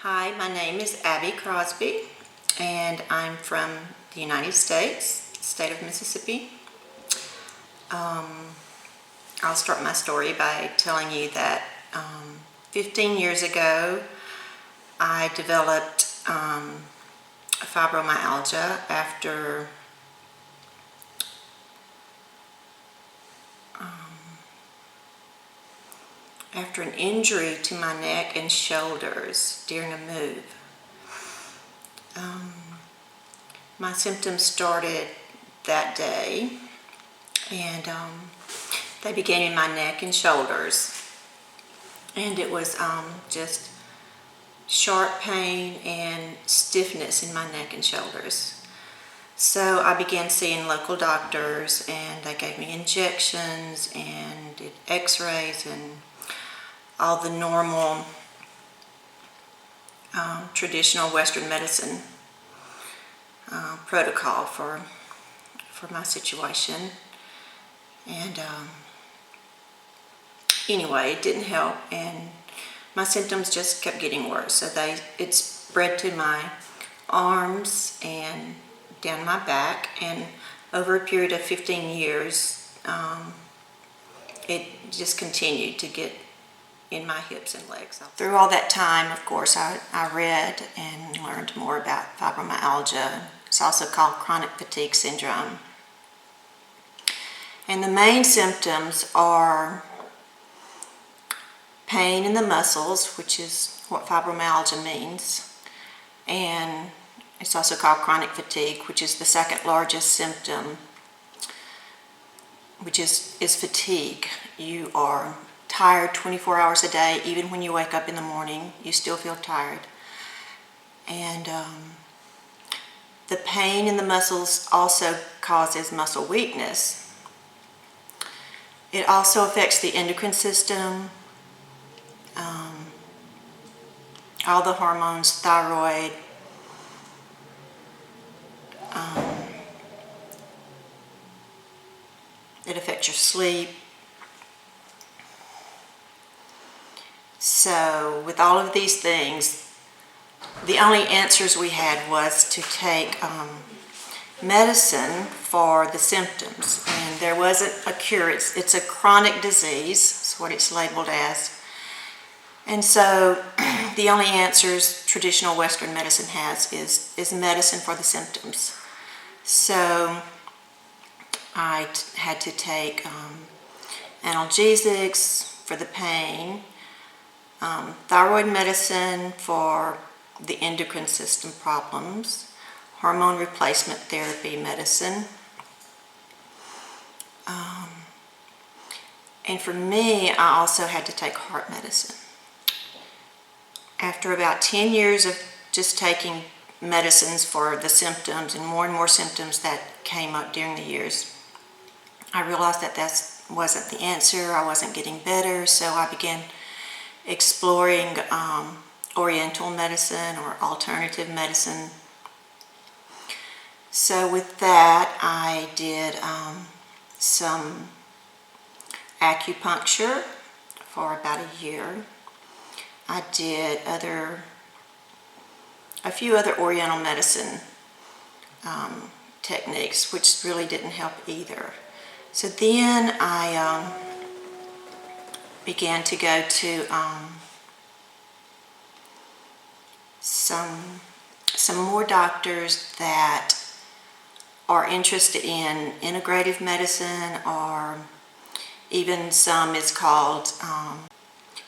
Hi, my name is Abby Crosby, and I'm from the United States, state of Mississippi. I'll start my story by telling you that 15 years ago I developed fibromyalgia after an injury to my neck and shoulders during a move. My symptoms started that day, and they began in my neck and shoulders, and it was just sharp pain and stiffness in my neck and shoulders. So I began seeing local doctors, and they gave me injections and did x-rays and all the normal traditional Western medicine protocol for my situation. And anyway, it didn't help, and my symptoms just kept getting worse. So it spread to my arms and down my back, and over a period of 15 years, it just continued to get in my hips and legs. Through all that time, of course, I read and learned more about fibromyalgia. It's also called chronic fatigue syndrome. And the main symptoms are pain in the muscles, which is what fibromyalgia means, and it's also called chronic fatigue, which is the second largest symptom, which is fatigue. You are tired 24 hours a day. Even when you wake up in the morning, you still feel tired. And the pain in the muscles also causes muscle weakness. It also affects the endocrine system, all the hormones, thyroid, it affects your sleep. So with all of these things, the only answers we had was to take medicine for the symptoms, and there wasn't a cure. It's a chronic disease, is what it's labeled as. And so the only answers traditional Western medicine has is medicine for the symptoms. So I had to take analgesics for the pain, thyroid medicine for the endocrine system problems, hormone replacement therapy medicine, and for me, I also had to take heart medicine. After about 10 years of just taking medicines for the symptoms and more symptoms that came up during the years, I realized that wasn't the answer. I wasn't getting better, so I began exploring Oriental medicine or alternative medicine. So with that, I did some acupuncture for about a year. I did a few other Oriental medicine techniques, which really didn't help either. So then I began to go to some more doctors that are interested in integrative medicine, or even some is called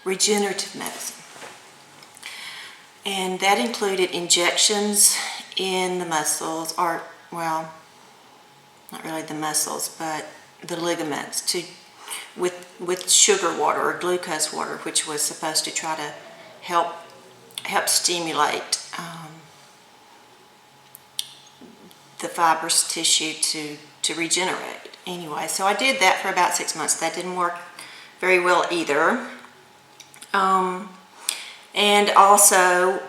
regenerative medicine. And that included injections in the muscles, or, well, not really the muscles, but the ligaments, with sugar water or glucose water, which was supposed to try to help stimulate the fibrous tissue to regenerate. Anyway, so I did that for about 6 months. That didn't work very well either. And also,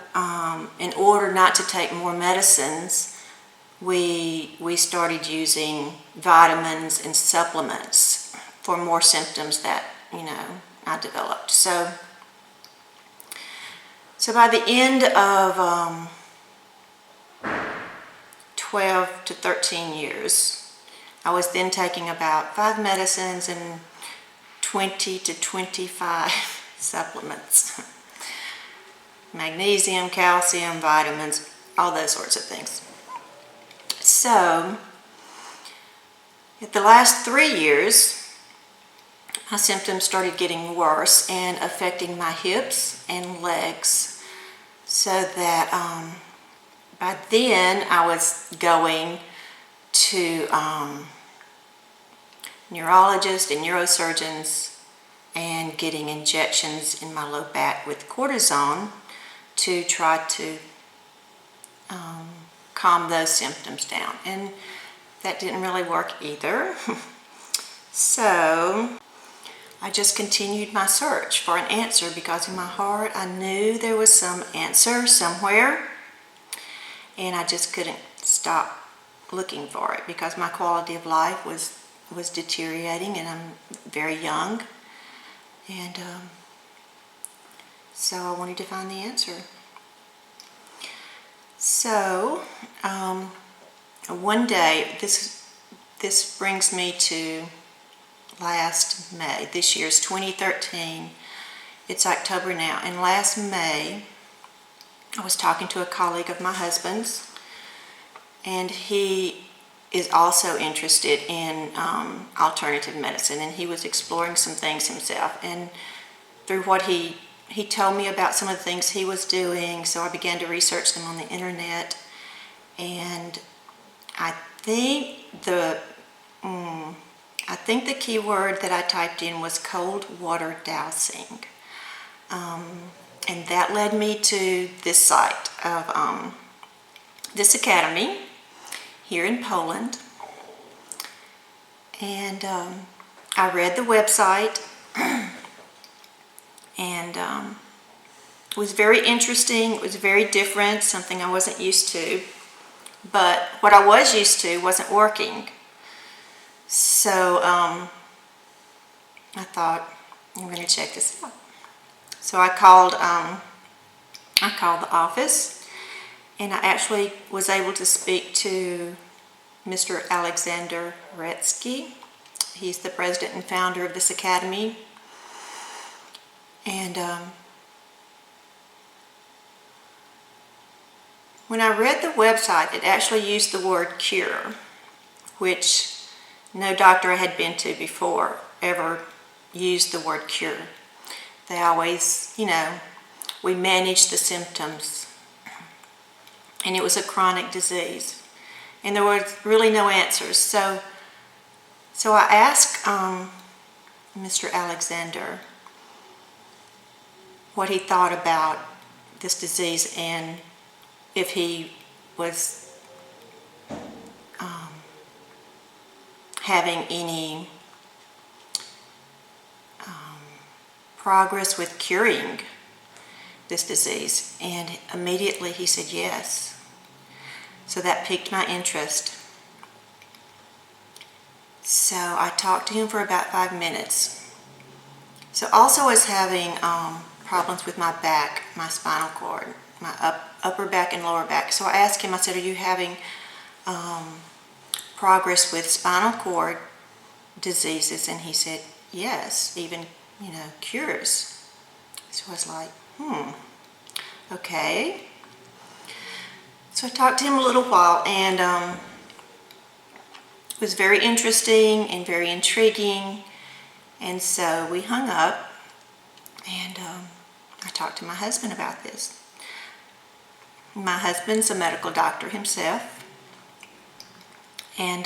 in order not to take more medicines, we started using vitamins and supplements for more symptoms that, I developed. So So by the end of 12 to 13 years, I was then taking about 5 medicines and 20 to 25 supplements. Magnesium, calcium, vitamins, all those sorts of things. So, at the last 3 years, my symptoms started getting worse and affecting my hips and legs, so that by then I was going to neurologists and neurosurgeons and getting injections in my low back with cortisone to try to calm those symptoms down, and that didn't really work either. So I just continued my search for an answer, because in my heart I knew there was some answer somewhere, and I just couldn't stop looking for it because my quality of life was deteriorating, and I'm very young, and so I wanted to find the answer. So one day, this brings me to last May. This year's 2013. It's October now, and last May I was talking to a colleague of my husband's, and he is also interested in alternative medicine, and he was exploring some things himself, and through what he told me about some of the things he was doing, so I began to research them on the internet, and I think the key word that I typed in was cold water dowsing, and that led me to this site of this academy here in Poland, and I read the website, and it was very interesting. It was very different, something I wasn't used to, but what I was used to wasn't working. So I thought, I'm going to check this out. So I called the office, and I actually was able to speak to Mr. Alexander Treści. He's the president and founder of this academy. And when I read the website, it actually used the word cure, which no doctor I had been to before ever used the word cure. They always, we manage the symptoms. And it was a chronic disease. And there was really no answers. So I asked Mr. Alexander what he thought about this disease, and if he was having any progress with curing this disease, and immediately he said yes. So that piqued my interest. So I talked to him for about 5 minutes. So also I was having problems with my back, my spinal cord, my upper back and lower back. So I asked him, I said, are you having progress with spinal cord diseases? And he said, yes, even, cures. So I was like, okay. So I talked to him a little while, and it was very interesting and very intriguing. And so we hung up, and I talked to my husband about this. My husband's a medical doctor himself, and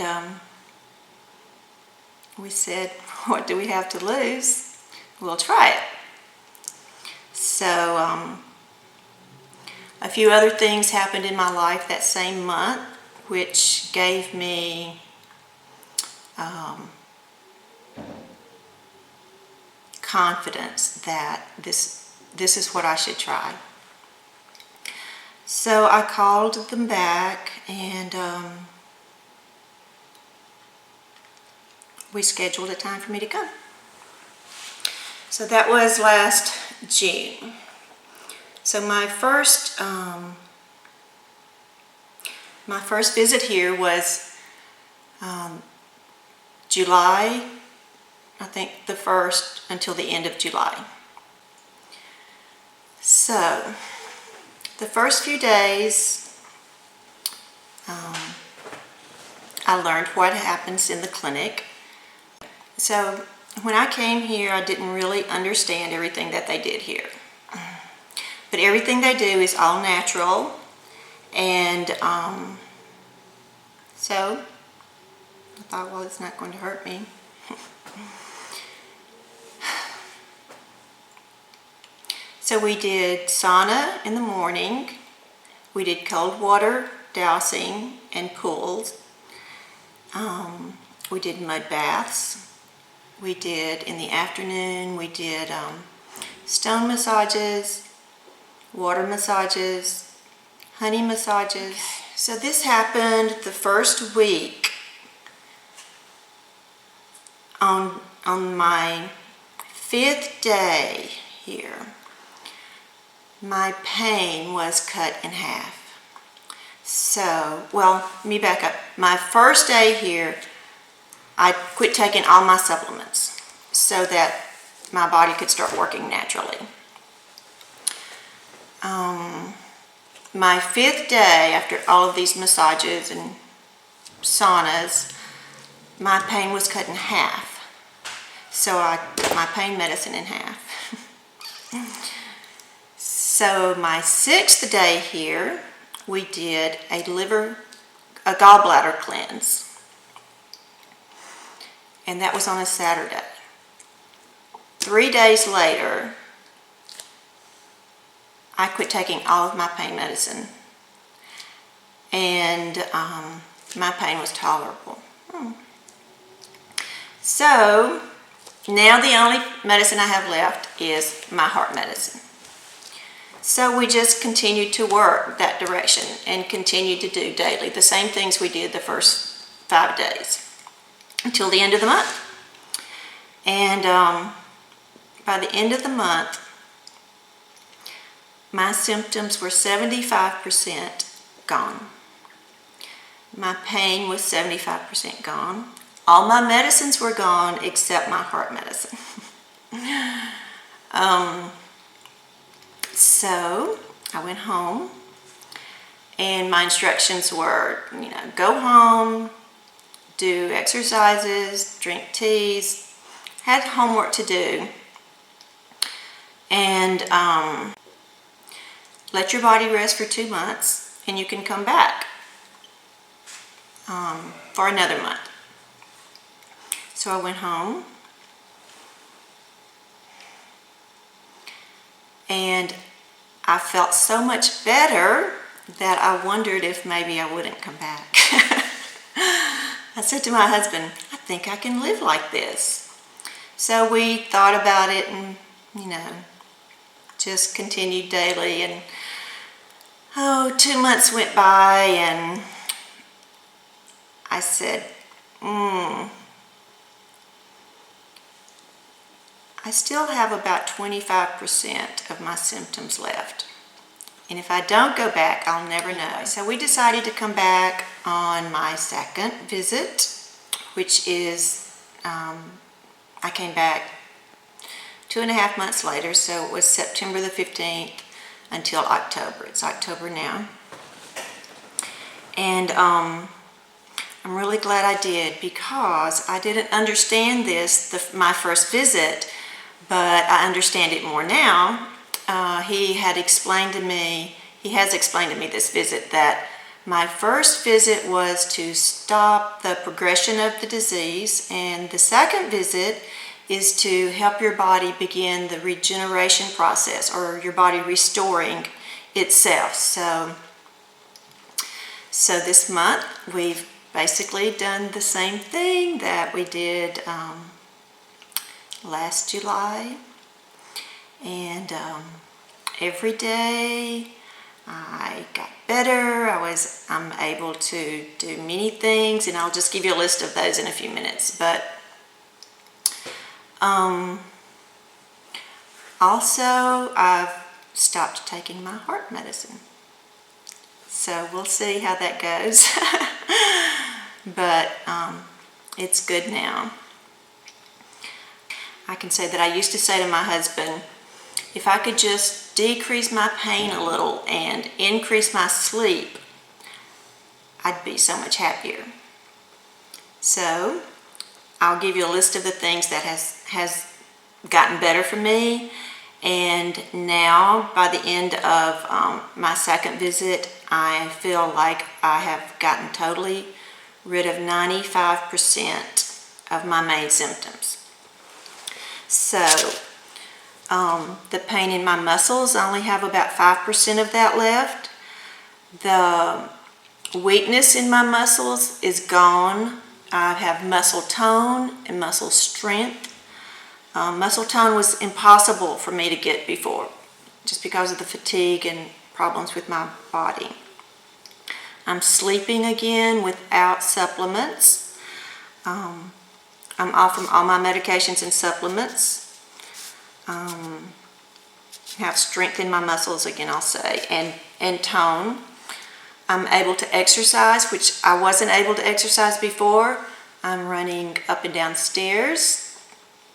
we said, what do we have to lose? We'll try it. So a few other things happened in my life that same month, which gave me confidence that this is what I should try. So I called them back, and we scheduled a time for me to come. So that was last June. So my first visit here was July, I think the 1st until the end of July. So the first few days I learned what happens in the clinic. So when I came here, I didn't really understand everything that they did here. But everything they do is all natural, and so I thought, well, it's not going to hurt me. So we did sauna in the morning, we did cold water dousing and pools, we did mud baths, we did in the afternoon, we did stone massages, water massages, honey massages. So this happened the first week. On my 5th day here, my pain was cut in half. So, well, let me back up. My first day here, I quit taking all my supplements so that my body could start working naturally. My 5th day, after all of these massages and saunas, my pain was cut in half. So I cut my pain medicine in half. So my 6th day here, we did a gallbladder cleanse. And that was on a Saturday. 3 days later, I quit taking all of my pain medicine. And my pain was tolerable. So now the only medicine I have left is my heart medicine. So we just continued to work that direction and continued to do daily the same things we did the first 5 days until the end of the month. And by the end of the month, my symptoms were 75% gone. My pain was 75% gone. All my medicines were gone except my heart medicine. So I went home, and my instructions were, go home, do exercises, drink teas, had homework to do, and let your body rest for 2 months, and you can come back for another month. So I went home, and I felt so much better that I wondered if maybe I wouldn't come back. I said to my husband, I think I can live like this. So we thought about it and, just continued daily. And 2 months went by, and I said, I still have about 25% of my symptoms left. And if I don't go back, I'll never know. So we decided to come back on my 2nd visit, which is, I came back 2.5 months later, so it was September the 15th until October. It's October now. And I'm really glad I did, because I didn't understand this my first visit, but I understand it more now. He has explained to me this visit that my first visit was to stop the progression of the disease, and the 2nd visit is to help your body begin the regeneration process, or your body restoring itself. So this month we've basically done the same thing that we did last July, and every day I got better. I'm able to do many things, and I'll just give you a list of those in a few minutes. But also stopped taking my heart medicine. So we'll see how that goes. But it's good now. I can say that I used to say to my husband, if I could just decrease my pain a little and increase my sleep, I'd be so much happier. So I'll give you a list of the things that has gotten better for me. And now, by the end of my second visit, I feel like I have gotten totally rid of 95% of my main symptoms. So, the pain in my muscles, I only have about 5% of that left. The weakness in my muscles is gone. I have muscle tone and muscle strength. Muscle tone was impossible for me to get before, just because of the fatigue and problems with my body. I'm sleeping again without supplements. I'm off from all my medications and supplements. Have strength in my muscles again, I'll say, and tone. I'm able to exercise, which I wasn't able to exercise before. I'm running up and down stairs,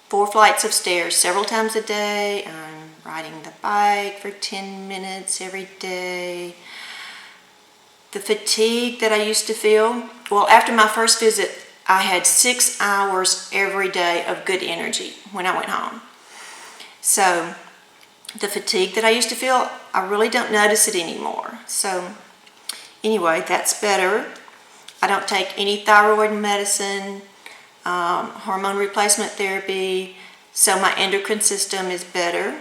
4 flights of stairs several times a day. I'm riding the bike for 10 minutes every day. The fatigue that I used to feel, well, after my first visit, I had 6 hours every day of good energy when I went home. So the fatigue that I used to feel, I really don't notice it anymore. So anyway, that's better. I don't take any thyroid medicine, hormone replacement therapy, so my endocrine system is better.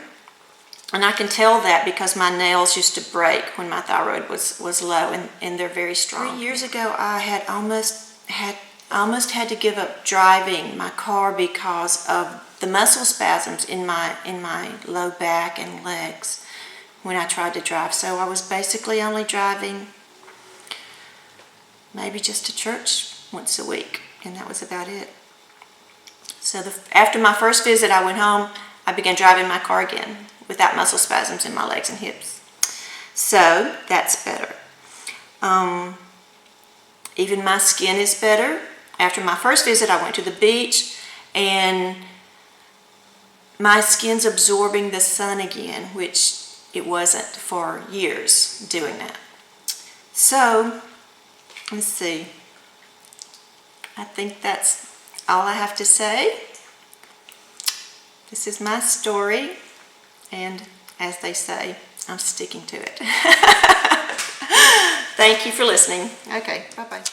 And I can tell that because my nails used to break when my thyroid was low, and they're very strong. 3 years ago, I had almost had to give up driving my car because of the muscle spasms in my low back and legs when I tried to drive. So I was basically only driving maybe just to church once a week, and that was about it. So after my first visit, I went home. I began driving my car again without muscle spasms in my legs and hips. So that's better. Even my skin is better. After my first visit, I went to the beach, and my skin's absorbing the sun again, which it wasn't for years doing that. So, let's see. I think that's all I have to say. This is my story, and as they say, I'm sticking to it. Thank you for listening. Okay, bye-bye.